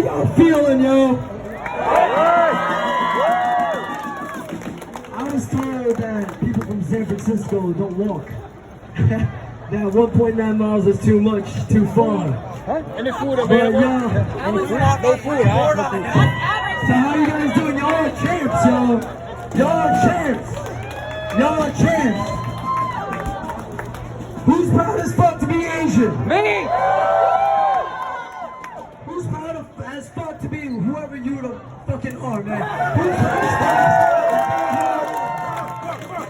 y'all feeling, yo? I was told that people from San Francisco don't walk. That 1.9 miles is too much, too far. Any food But available? yeah. No food, huh? So how you guys doing? Y'all are champs, yo. Y'all are champs. Y'all are champs. Who's proud as fuck to be Asian? Me! Who's proud as fuck to be whoever you the fucking are, man? Who's proud as fuck?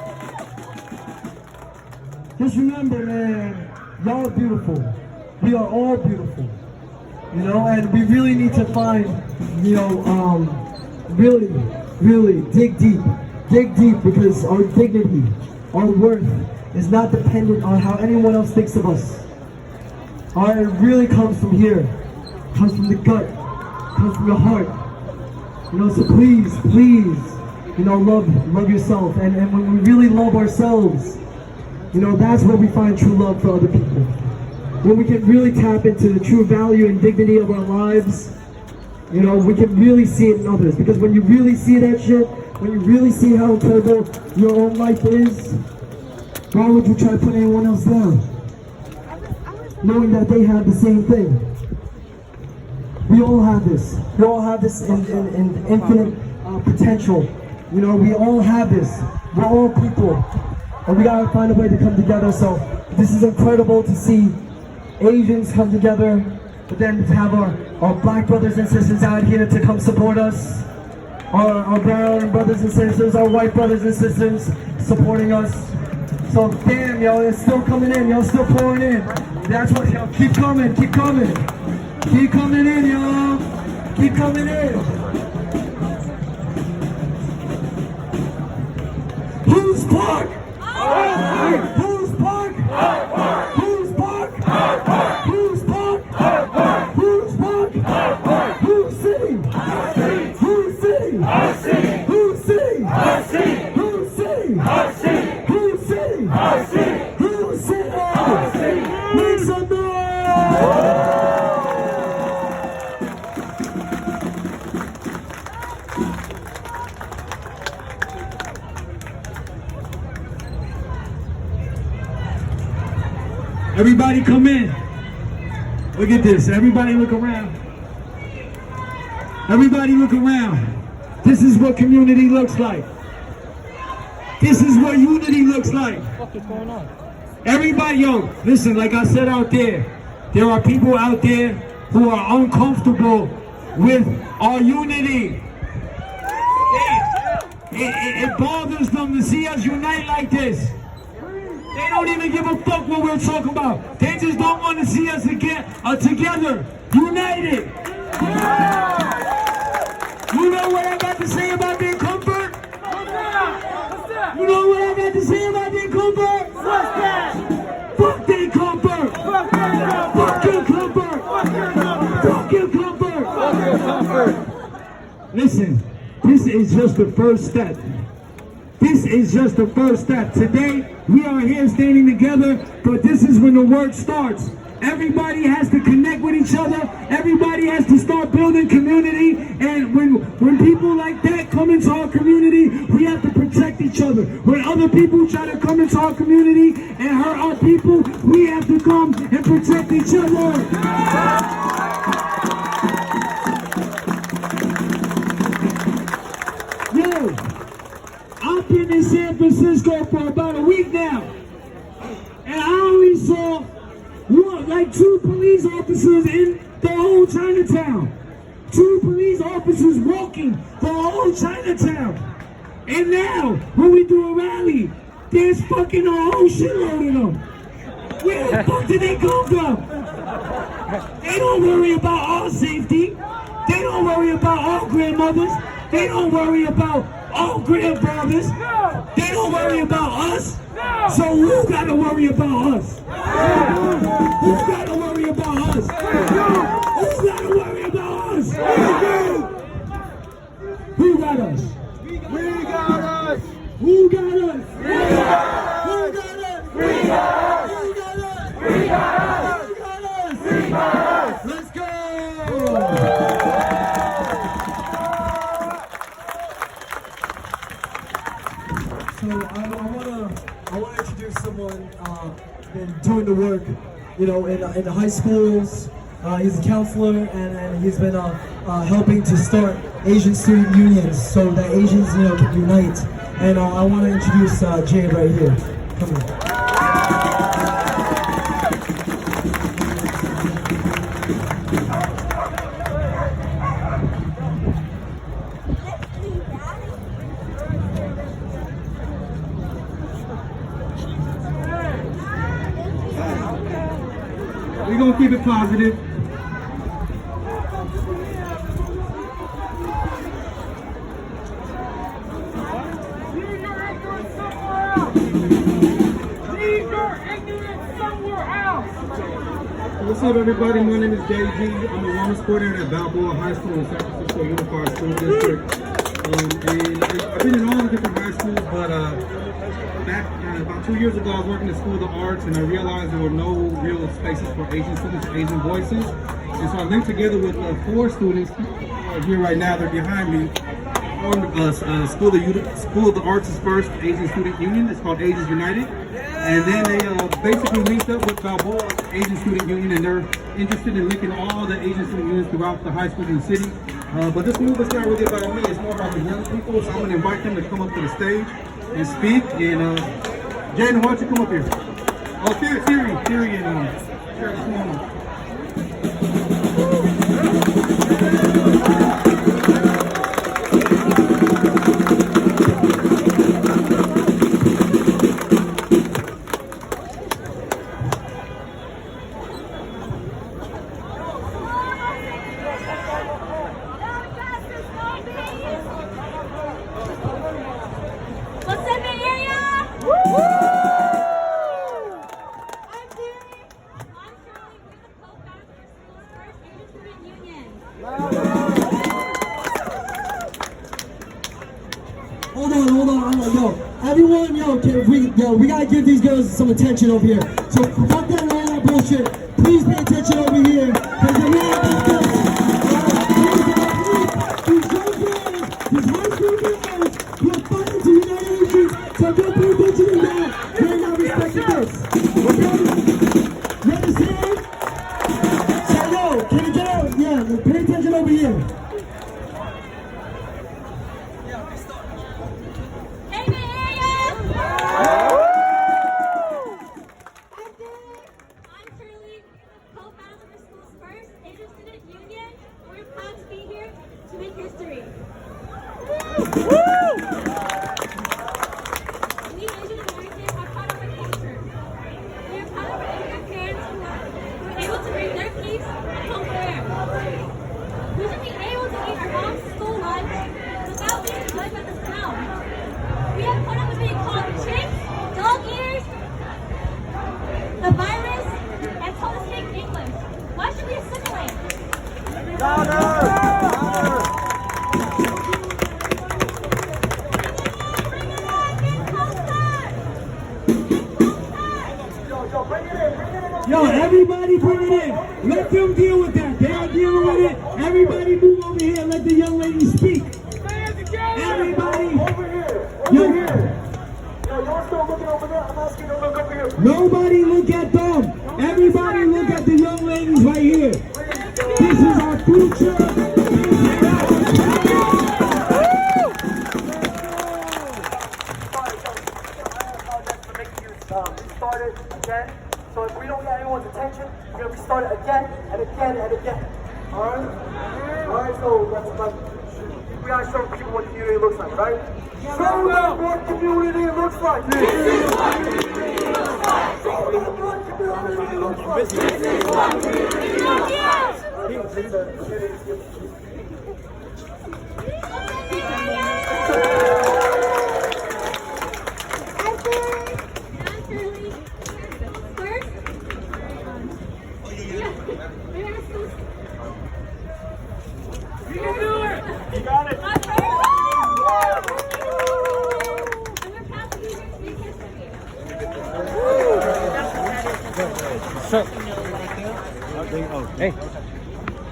Just remember, man, y'all are beautiful. We are all beautiful. You know, and we really need to find, you know, really dig deep because our dignity, our worth is not dependent on how anyone else thinks of us. It really comes from here, comes from the gut, comes from the heart. You know, so please, you know, love yourself. And when we really love ourselves, you know, that's where we find true love for other people. When we can really tap into the true value and dignity of our lives, you know, we can really see it in others. Because when you really see that shit, when you really see how incredible your own life is, why would you try to put anyone else down? Knowing that they have the same thing. We all have this. We all have this in infinite potential. You know, we all have this. We're all people. And we gotta find a way to come together. So this is incredible to see Asians come together, but then to have our black brothers and sisters out here to come support us. Our brown brothers and sisters, our white brothers and sisters supporting us. So damn, yo, it's still coming in, yo, still pouring in. That's what, yo, keep coming. Keep coming in, yo. Keep coming in. Who's Park? Who's Park? Who's Park? Who's Park? Who's Park? Who's City? Who's City? Who's City? Who's City? Who's City? Who's City? Make some noise! Everybody come in. Look at this. Everybody look around. Everybody look around. This is what community looks like. This is what unity looks like. What is going on? Everybody, yo, listen, like I said out there are people out there who are uncomfortable with our unity. It bothers them to see us unite like this. They don't even give a fuck what we're talking about. They just don't want to see us again, together, united. You know what I got to say about their comfort? You know what I got to say about their comfort? What's that? Fuck their comfort. Fuck your comfort. Fuck your comfort. Listen, this is just the first step. This is just the first step. Today, we are here standing together, but this is when the work starts. Everybody has to connect with each other. Everybody has to start building community. And when people like that come into our community, we have to protect each other. When other people try to come into our community and hurt our people, we have to come and protect each other. Yo, I've been in San Francisco for about a week now, and I only saw like 2 police officers in the whole Chinatown. 2 police officers walking the whole Chinatown. And now, when we do a rally, there's fucking a whole shitload of them. Where the fuck did they come from? They don't worry about our safety. They don't worry about our grandmothers. They don't worry about our grandfathers. They don't worry about us. So who gotta worry about us? Who gotta worry about us? Who gotta worry about us? Who got us? We got us! Who got us? We got us! Who got us? We got us! Who got us? We got us! Who got us? We got us! Let's go! been doing the work, you know, in the high schools. He's a counselor, and he's been helping to start Asian student unions so that Asians, you know, can unite. And I want to introduce Jay right here. Come here. We're gonna keep it positive. What's up, everybody? My name is JG. I'm a wellness coordinator at Balboa High School in San Francisco Unified School District. And I've been in all the different high schools, but back about 2 years ago, I was working at School of the Arts, and I realized there were no real spaces for Asian students, Asian voices. And so I linked together with 4 students here right now. They're behind me. School of the Arts' first Asian student union. It's called Asians United. And then they basically linked up with Balboa Asian Student Union, and they're interested in linking all the Asian student unions throughout the high schools in the city. But this move is not really about me, it's more about the young people, so I'm going to invite them to come up to the stage and speak. And Jaden, why don't you come up here? Oh, Theory, and Sarah, come on up. Hold on, yo, everyone, we gotta give these girls some attention over here. So fuck that and all that bullshit. Please pay attention over here, because they're not these girls. These young girls, these high school girls, who are fighting to unite Asians, so don't pay attention to that. They're not respecting this. Okay? You understand? So yo, can you get out? Yeah, pay attention over here. Yo, everybody bring it in. Let them deal with that. They are dealing with it. Everybody move over here. Let the young lady speak. Everybody. Over here. Over here. Yo, you're still looking over there. I'm asking you to look over here. Nobody look at them. Everybody look at the young ladies right here. This is our future. Started again. So if we don't get anyone's attention, we're gonna restart it again and again and again. Alright? Alright, so we gotta show people what community looks like, right? Show them what community looks like! This is what community looks like! Show them what community looks like! This is what community looks like! You got it. Hey,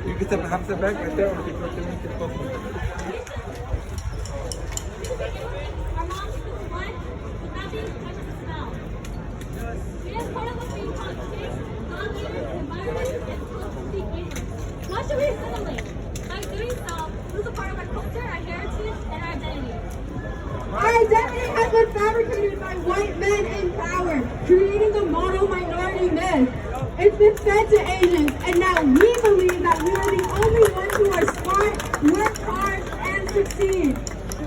you can step half step back right there. Our mom one, but not being touched the smell. We as part of what we call change, thought leaders, environment, and politically leaders. What should we assimilate? By doing so, lose a part of our culture, our heritage, and our identity. Our identity has been fabricated by white men in power, creating the mono-minority myth. It's been fed to Asians, and now we believe that we are the only ones who are smart, work hard, and succeed.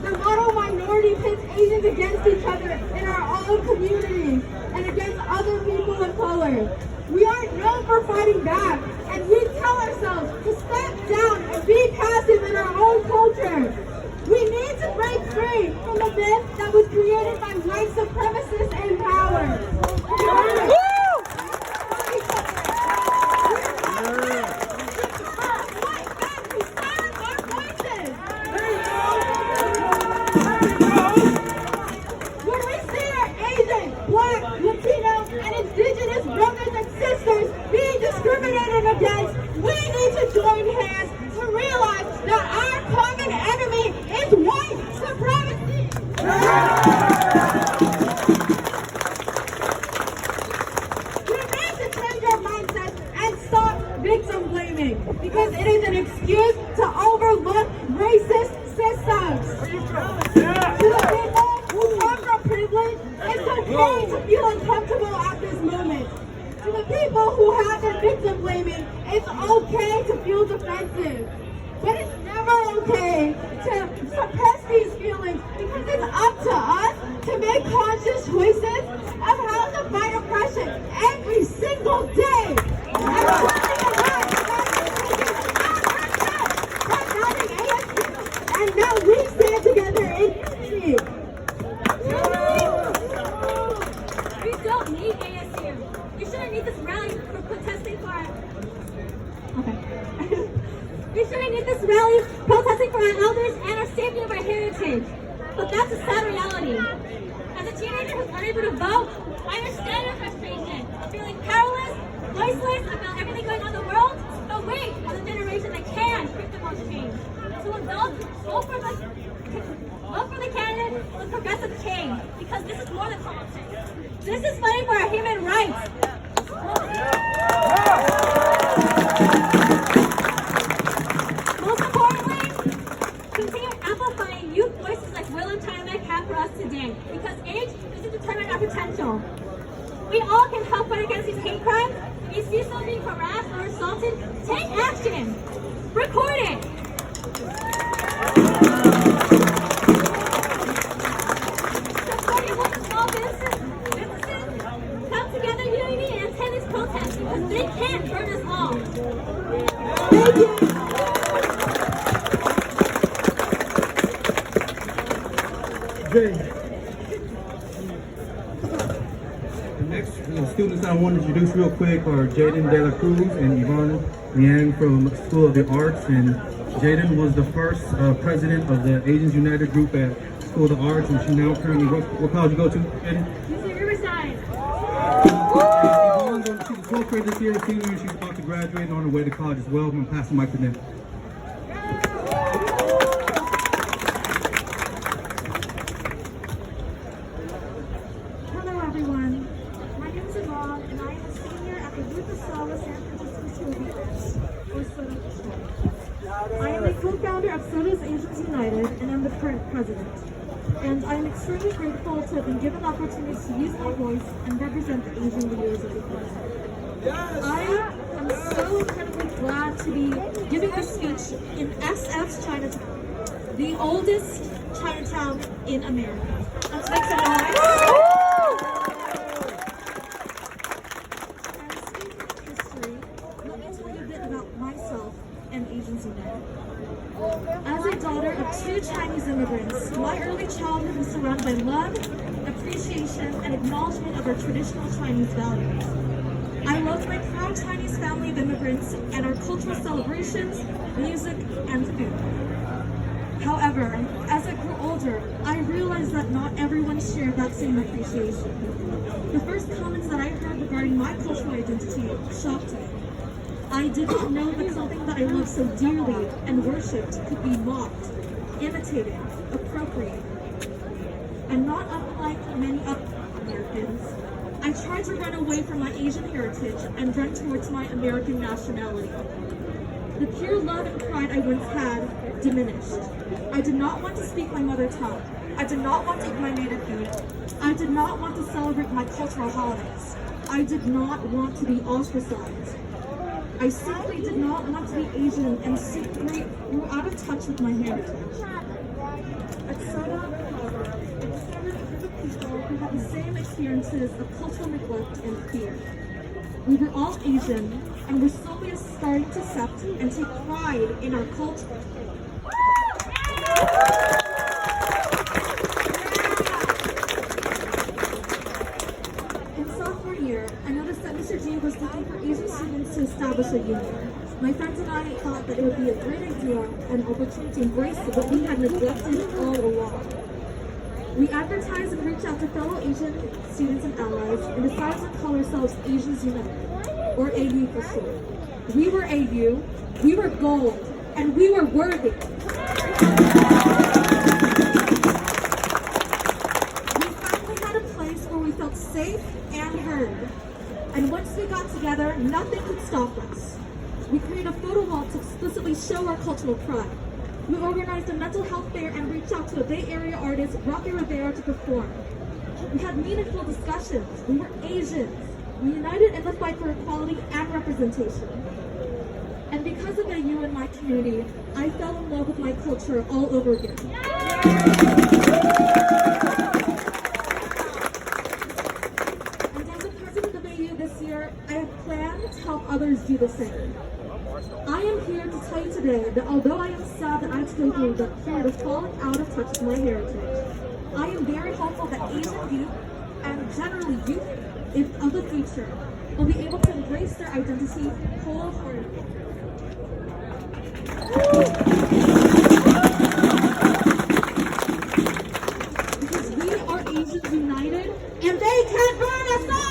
The mono-minority pits Asians against each other in our own communities and against other people of color. We aren't known for fighting back, and we tell ourselves to step down and be passive in our own culture. We need to break free from the myth that was created by white supremacists in power. When we see our Asian, Black, Latino, and Indigenous brothers and sisters being discriminated against, we need to join hands to realize that our common enemy is white supremacy. We need to change our mindsets and stop victim blaming because it is an excuse to overlook racist systems. To the people who come from privilege, it's okay to feel uncomfortable at this moment. To the people who have been victim blaming, it's okay to feel defensive. But it's never okay to suppress these feelings because it's up to us to make conscious choices of how to fight oppression every single day. And running away from having ASU, and now we stand together in unity. We don't need ASU. We shouldn't need this rally for protesting for our... Okay. We shouldn't need this rally protesting for our elders and our safety of our heritage. But that's a sad reality. As a teenager who's unable to vote, I understand your frustration, feeling powerless, voiceless about everything going on in the world, but wait for the generation that can create the most change. So adults, vote for the candidate with progressive change, because this is more than politics. This is fighting for our human rights. Most importantly, continue amplifying youth voices like Will and China have for us today, because age doesn't determine our potential. We all can help fight against these hate crimes. If you see someone being harassed or assaulted, take action. Record it. Supporting local small businesses, come together in unity and attend these protests because they can't burn us all. Thank you. Jay. The next students I want to introduce real quick are Jaden De La Cruz and Yvonne Liang from School of the Arts. And Jaden was the first president of the Asians United group at School of the Arts, and she now currently, what college you go to, Jaden? UC Riverside. Yvonne's she's a 12th grade this year, a senior, and she's about to graduate and on her way to college as well. I'm going to pass the mic to them. Hello everyone, my name is Yvonne and I am a senior at the Theycantburnusall San Francisco School of the Arts, or SOTA. I am a co-founder of SOTA's Asians United and I'm the current president. And I am extremely grateful to have been given the opportunity to use my voice and represent the Asian leaders of the country. I am so incredibly glad to be giving this speech in SF's Chinatown, the oldest Chinatown in America. Let's make some noise. And speaking of history, let me tell you a bit about myself and Asians United. As a daughter of two Chinese immigrants, my early childhood was surrounded by love, appreciation, and acknowledgement of our traditional Chinese values. I loved my proud Chinese family of immigrants and our cultural celebrations, music, and food. However, as I grew older, I realized that not everyone shared that same appreciation. The first comments that I heard regarding my cultural identity shocked me. I did not know that something that I loved so dearly and worshipped could be mocked, imitated, appropriated. And not unlike many other Americans, I tried to run away from my Asian heritage and run towards my American nationality. The pure love and pride I once had diminished. I did not want to speak my mother tongue. I did not want to eat my native food. I did not want to celebrate my cultural holidays. I did not want to be ostracized. I simply did not want to be Asian and simply grew out of touch with my heritage. At Chinatown, however, I discovered a group of people who had the same experiences of cultural neglect and fear. We were all Asian, and we're slowly starting to accept and take pride in our culture. In sophomore year, I noticed that Mr. G was looking for Asian students to establish a union. My friends and I thought that it would be a great idea and opportunity to embrace what we had neglected all along. We advertised and reached out to fellow Asian students and allies and decided to call ourselves Asians United, or AU for short. We were AU, we were gold, and we were worthy. We finally had a place where we felt safe and heard. And once we got together, nothing could stop us. We created a photo wall to explicitly show our cultural pride. We organized a mental health fair and reached out to a Bay Area artist, Rocky Rivera, to perform. We had meaningful discussions. We were Asians. We united in the fight for equality and representation. And because of AU in my community, I fell in love with my culture all over again. And as the president of AU this year, I have planned to help others do the same. I am here to tell you today that although I am sad that I have to go through the period of falling out of touch with my heritage, I am very hopeful that Asian youth, and generally youth of the future, will be able to embrace their identity wholeheartedly. Because we are Asians united, and they can't burn us all!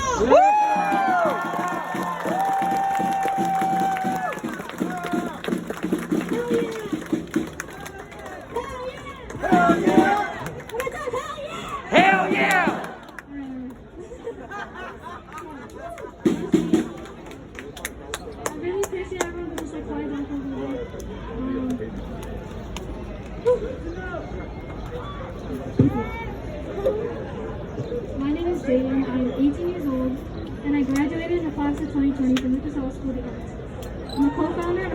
My name is Jalen. I am 18 years old, and I graduated in the class of 2020 from Theycantburnusall School of the Arts. I'm a co-founder and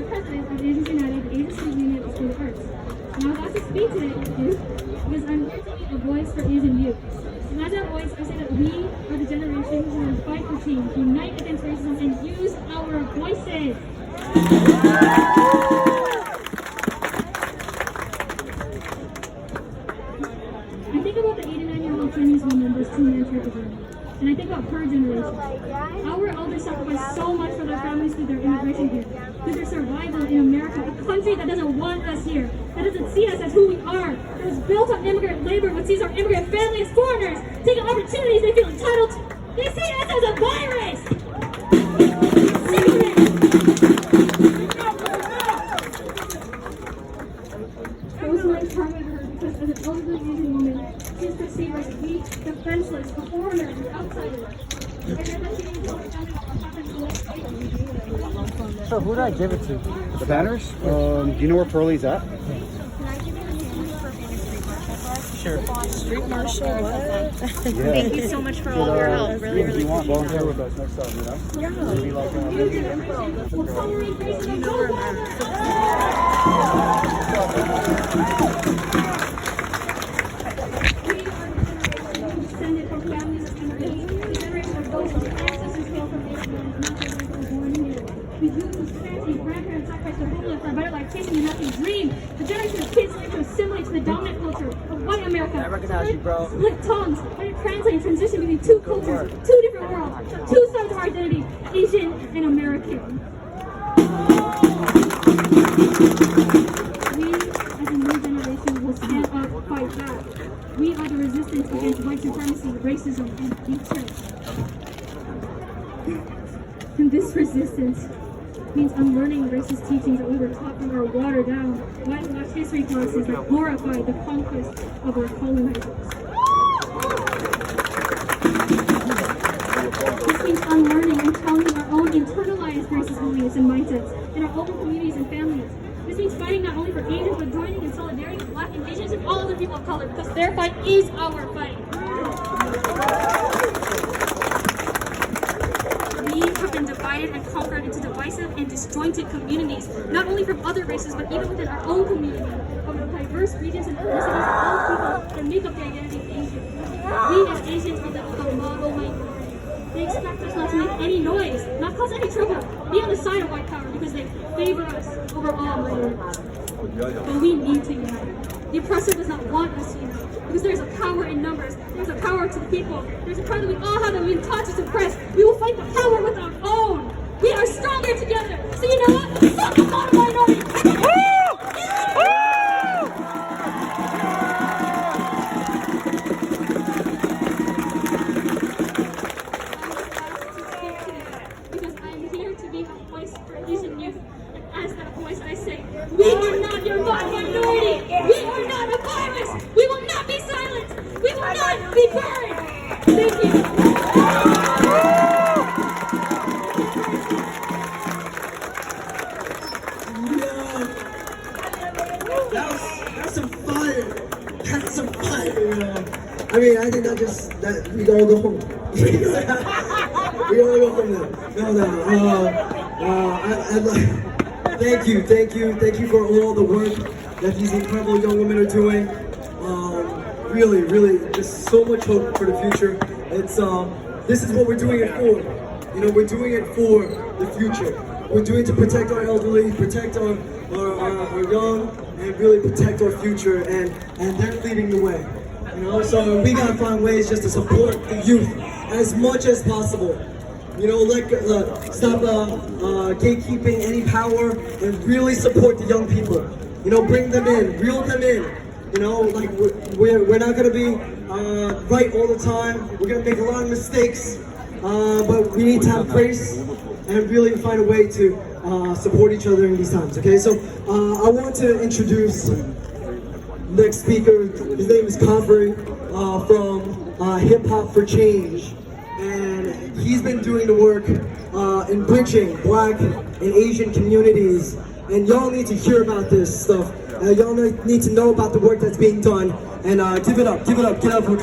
president of Asians United, the Asian Student Union of School of Arts. And I was asked to speak today with you because I'm here to be a voice for Asian youth. And as that voice, I say that we are the generation who will fight for change, unite against racism, and use our voices. I think about the 89-year-old Chinese woman whose 2-man trip is running. And I think about her generation. Our elders sacrificed so much for their families through their immigration here, through their survival in America, a country that doesn't want us here, that doesn't see us as who we are, that was built on immigrant labor, but sees our immigrant family as foreigners, taking opportunities they feel entitled to. They see us as a virus! Sick of it! Those words targeted her because as an elderly Asian woman, she is perceived as weak, defenseless, a foreigner, and outsiders. So who did I give it to? The banners? Do you know where Pearlie's at? Sure. Street Marshal, what? Yeah. Thank you so much for all of your help. Really, If really you want, appreciate volunteer it. with us next time, you know? Yeah. Maybe like, Descended from families of immigrants, the generation of those whose ancestors hail from Asian and not those who were born here. The youth whose parents and grandparents sacrificed their homeland for a better life, chasing an American dream. The generation of kids trying to assimilate to the dominant culture of white America. I recognize you, bro. Split tongues, trying to translate and transition between two cultures, two different worlds, two sides of our identity, Asian and American. We, as a new generation, will stand up, fight back. We are the resistance against white supremacy, racism, and hatred. And this resistance means unlearning racist teachings that we were taught from our watered-down, whitewashed history classes that glorify the conquest of our colonizers. This means unlearning and challenging our own internalized racist beliefs and mindsets in our own communities and families. This means fighting not only for Asians, but joining in solidarity with Black and Asians and all other people of color, because their fight is our fight. We have been divided and conquered into divisive and disjointed communities, not only from other races, but even within our own community, of the diverse regions and ethnicities of all people that make up the identity of Asian. We as Asians are the model minority. They expect us not to make any noise, not cause any trouble, be on the side of white power because they favor us over all minorities. But we need to unite. The oppressor does not want us to unite because there's a power in numbers, there's a power to the people, there's a power that we all have that we've been taught to suppress. We will fight the power with our own. We are stronger together. So you know what? Fuck the model minority. Because I'm here to be a voice for Asian youth. And as that voice, I say, we are not your minority. We are not a virus. We will not be silenced. We will not be burned. Thank you. That's some fire. That's some fire, you know. I mean, I think that we all go home. We all go home now. Thank you for all the work that these incredible young women are doing. Really, just so much hope for the future. It's this is what we're doing it for. You know, we're doing it for the future. We're doing it to protect our elderly, protect our young, and really protect our future. And they're leading the way. You know, so we gotta find ways just to support the youth as much as possible. You know, stop gatekeeping any power and really support the young people. You know, bring them in, reel them in. You know, like we're not gonna be right all the time. We're gonna make a lot of mistakes, but we need to have grace and really find a way to support each other in these times. Okay, so I want to introduce next speaker. His name is Convery from Hip Hop for Change. And he's been doing the work in bridging Black and Asian communities. And y'all need to hear about this stuff. Y'all need to know about the work that's being done. And give it up for Convery.